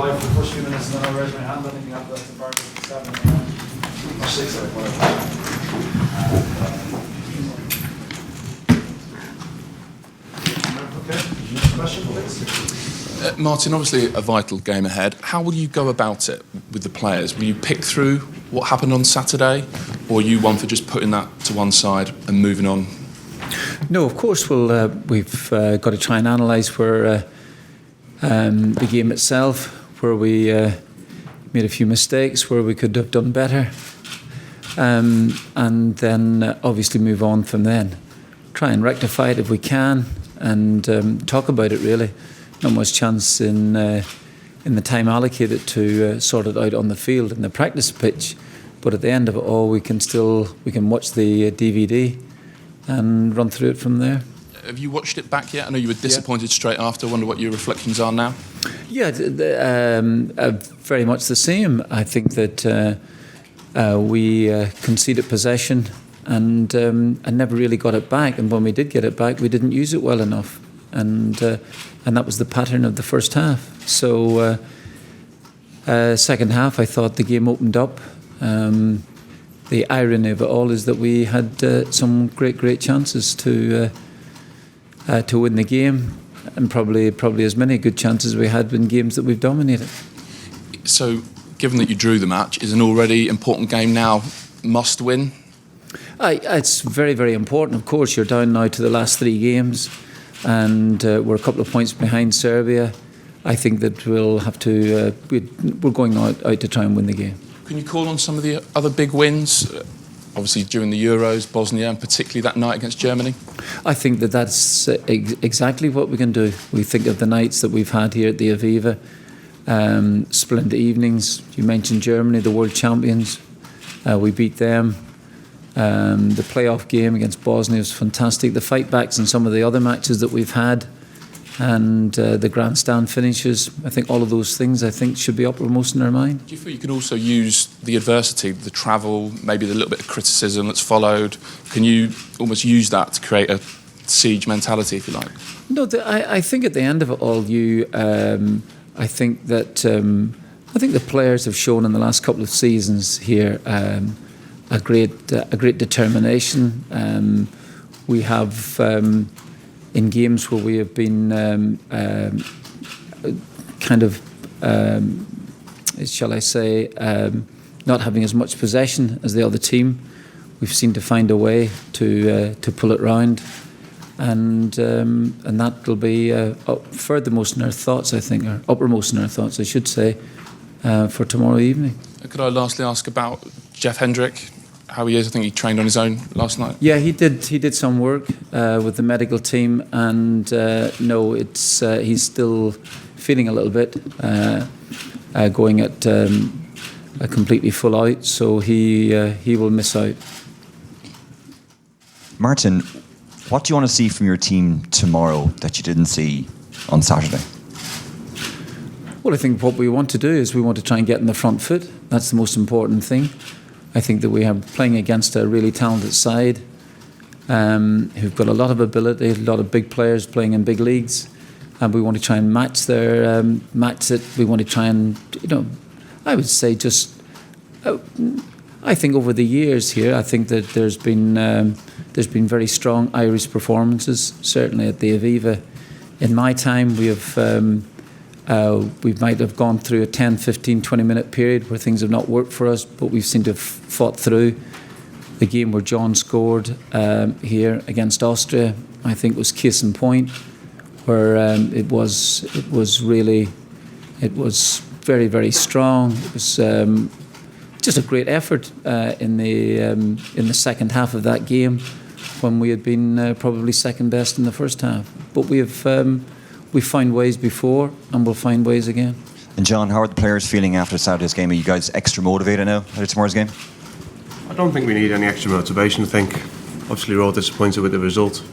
5 for the first few minutes, and then I raised my hand. I think you have that's the bar 7 or 6 or whatever. Okay. Question, please. Martin, obviously a vital game ahead. How will you go about it with the players? Will you pick through what happened on Saturday, or are you one for just putting that to one side and moving on? No, of course we've got to try and analyse where the game itself, where we made a few mistakes, where we could have done better, and then obviously move on from then. Try and rectify it if we can, and talk about it really. Not much chance in the time allocated to sort it out on the field in the practice pitch, but at the end of it all we can watch the DVD and run through it from there. Have you watched it back yet? I know you were disappointed straight after. I wonder what your reflections are now. Yeah, very much the same. I think that we conceded possession and never really got it back. And when we did get it back, we didn't use it well enough. And that was the pattern of the first half. So second half, I thought the game opened up. The irony of it all is that we had some great chances to win the game, and probably as many good chances as we had in games that we've dominated. So, given that you drew the match, is an already important game now must win? It's very important. Of course, you're down now to the last 3 games, and we're a couple of points behind Serbia. I think that we'll have to. We're going out to try and win the game. Can you call on some of the other big wins? Obviously during the Euros, Bosnia, and particularly that night against Germany? I think that's exactly what we can do. We think of the nights that we've had here at the Aviva, splendid evenings. You mentioned Germany, the world champions. We beat them. The playoff game against Bosnia was fantastic. The fight backs in some of the other matches that we've had, and the grandstand finishes. I think all of those things should be uppermost in our mind. Do you feel you can also use the adversity, the travel, maybe the little bit of criticism that's followed? Can you almost use that to create a siege mentality, if you like? No, I think at the end of it all, I think the players have shown in the last couple of seasons here a great determination. We have. In games where we have been shall I say, not having as much possession as the other team, we've seemed to find a way to pull it round, and that will be furthermost in our thoughts, I think, or uppermost in our thoughts, I should say, for tomorrow evening. Could I lastly ask about Jeff Hendrick? How he is? I think he trained on his own last night. Yeah, he did some work with the medical team, and he's still feeling a little bit, going at a completely full out, so he will miss out. Martin, what do you want to see from your team tomorrow that you didn't see on Saturday? Well, I think what we want to do is we want to try and get in the front foot. That's the most important thing. I think that we are playing against a really talented side who've got a lot of ability, a lot of big players playing in big leagues, and we want to try and match it. We want to try and, I would say I think over the years here, I think that there's been very strong Irish performances, certainly at the Aviva. In my time, we might have gone through a 10, 15, 20-minute period where things have not worked for us, but we've seemed to have fought through. The game where John scored here against Austria, I think, was case in point, where it was very, very strong. It was just a great effort in the second half of that game, when we had been probably second best in the first half. But we've found ways before, and we'll find ways again. And John, how are the players feeling after Saturday's game? Are you guys extra motivated now after tomorrow's game? I don't think we need any extra motivation. I think obviously we're all disappointed with the result.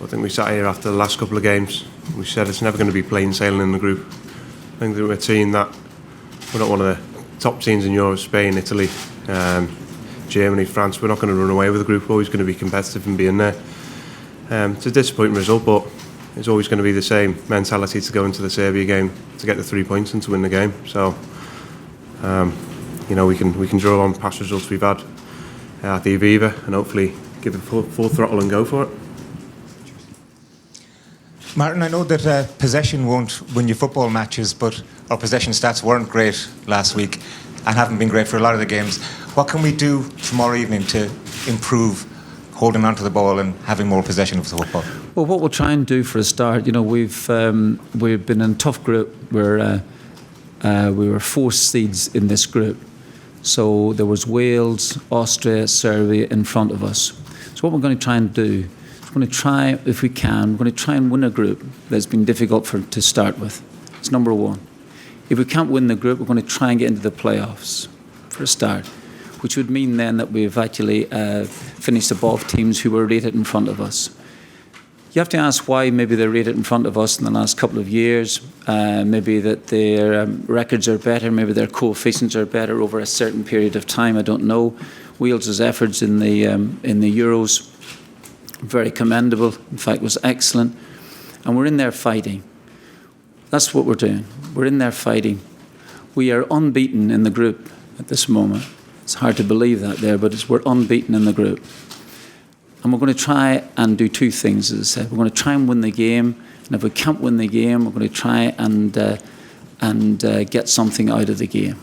I think we sat here after the last couple of games. We said it's never going to be plain sailing in the group. I think that we're a team that we're not one of the top teams in Europe. Spain, Italy, Germany, France. We're not going to run away with the group. We're always going to be competitive and be in there. It's a disappointing result, but it's always going to be the same mentality to go into the Serbia game to get the 3 points and to win the game. So, we can draw on past results we've had at the Aviva and hopefully give it full throttle and go for it. Martin, I know that possession won't win you football matches, but our possession stats weren't great last week and haven't been great for a lot of the games. What can we do tomorrow evening to improve holding onto the ball and having more possession of the football? Well, what we'll try and do for a start, we've been in a tough group where we were 4 seeds in this group. So there was Wales, Austria, Serbia in front of us. So what we're going to try and do is we're going to try, if we can, we're going to try and win a group that's been difficult to start with. It's number 1. If we can't win the group, we're going to try and get into the playoffs for a start, which would mean then that we've actually finished above teams who were rated in front of us. You have to ask why maybe they're rated in front of us in the last couple of years. Maybe that their records are better, maybe their coefficients are better over a certain period of time. I don't know. Wales's efforts in the Euros, very commendable. In fact, was excellent. And we're in there fighting. That's what we're doing. We're in there fighting. We are unbeaten in the group at this moment. It's hard to believe that there, but we're unbeaten in the group. And we're going to try and do 2 things, as I said. We're going to try and win the game. And if we can't win the game, we're going to try and get something out of the game.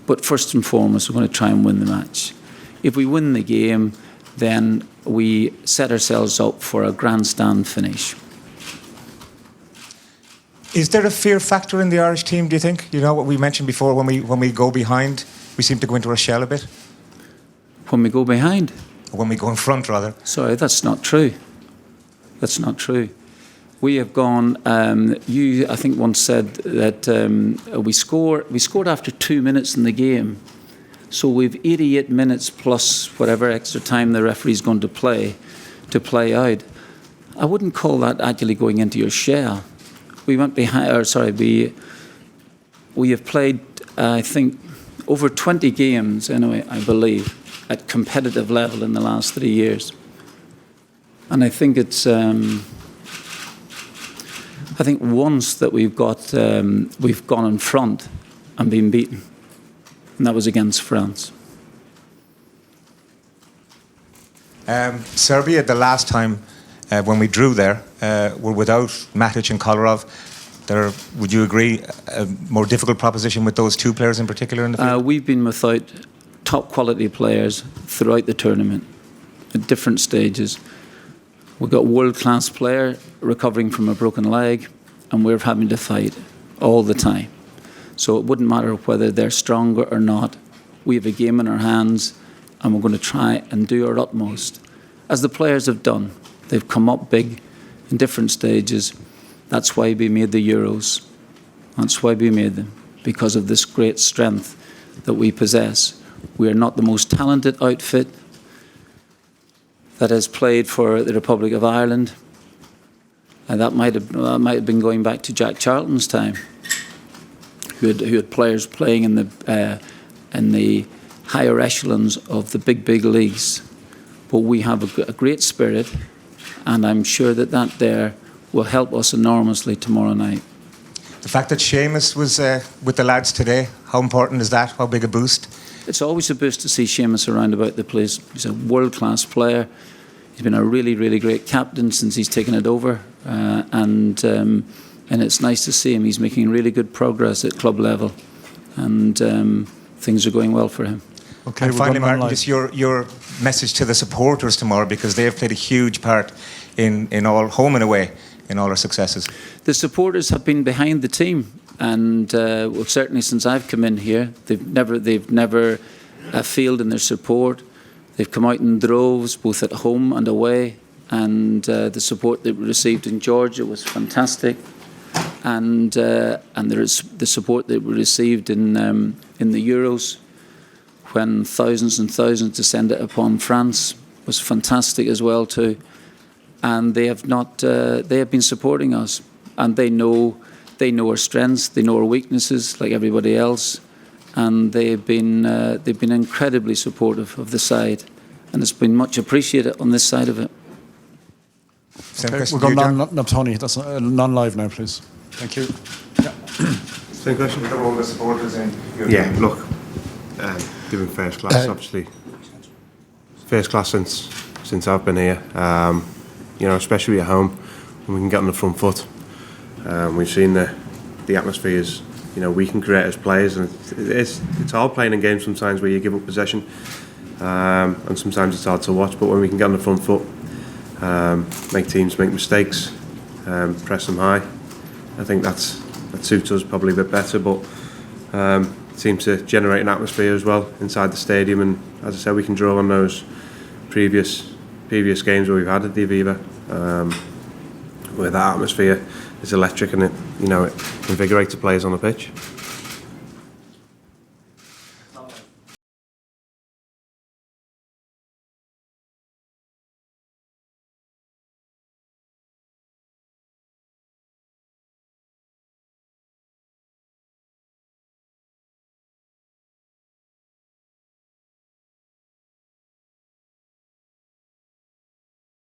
But first and foremost, we're going to try and win the match. If we win the game, then we set ourselves up for a grandstand finish. Is there a fear factor in the Irish team, do you think? You know what we mentioned before, when we go behind, we seem to go into our shell a bit? When we go behind? When we go in front, rather. Sorry, that's not true. That's not true. We have gone, you, I think, once said that we scored after 2 minutes in the game. So we've 88 minutes plus whatever extra time the referee's going to play out. I wouldn't call that actually going into your shell. We went behind, we have played, I think, over 20 games, anyway, I believe, at competitive level in the last 3 years. And I think it's, I think once that we've gone in front and been beaten, and that was against France. Serbia, the last time when we drew there, were without Matic and Kolarov. Would you agree, a more difficult proposition with those 2 players in particular in the field? We've been without top quality players throughout the tournament at different stages. We've got a world-class player recovering from a broken leg, and we're having to fight all the time. So it wouldn't matter whether they're stronger or not. We have a game in our hands, and we're going to try and do our utmost. As the players have done, they've come up big in different stages. That's why we made the Euros. That's why we made them, because of this great strength that we possess. We are not the most talented outfit that has played for the Republic of Ireland. And that might have been going back to Jack Charlton's time, who had players playing in the higher echelons of the big leagues. But we have a great spirit, and I'm sure that there will help us enormously tomorrow night. The fact that Seamus was with the lads today, how important is that? How big a boost? It's always a boost to see Seamus around about the place. He's a world-class player. He's been a really, really great captain since he's taken it over. And it's nice to see him. He's making really good progress at club level. And things are going well for him. Okay, and finally, Martin, just your message to the supporters tomorrow, because they have played a huge part in all, home and away, in all our successes. The supporters have been behind the team. And well, certainly since I've come in here, they've never failed in their support. They've come out in droves, both at home and away. And the support that we received in Georgia was fantastic. And there is the support that we received in the Euros, when thousands and thousands descended upon France, was fantastic as well too. And they have been supporting us, and they know our strengths, they know our weaknesses, like everybody else, and they've been incredibly supportive of the side, and it's been much appreciated on this side of it. Same Okay, question we'll to go you, John. no, Tony. That's non-live now, please. Thank you. Same question. We've got all the supporters in. Yeah, look, given first class, obviously, first class since I've been here. You know, especially at home, when we can get on the front foot. We've seen the atmospheres, you know, we can create as players, and it's hard playing in games sometimes where you give up possession, and sometimes it's hard to watch. But when we can get on the front foot, make teams make mistakes, press them high, I think that suits us probably a bit better. But seem to generate an atmosphere as well inside the stadium, and as I said, we can draw on those previous games where we've had at the Aviva, where that atmosphere is electric and it invigorates the players on the pitch.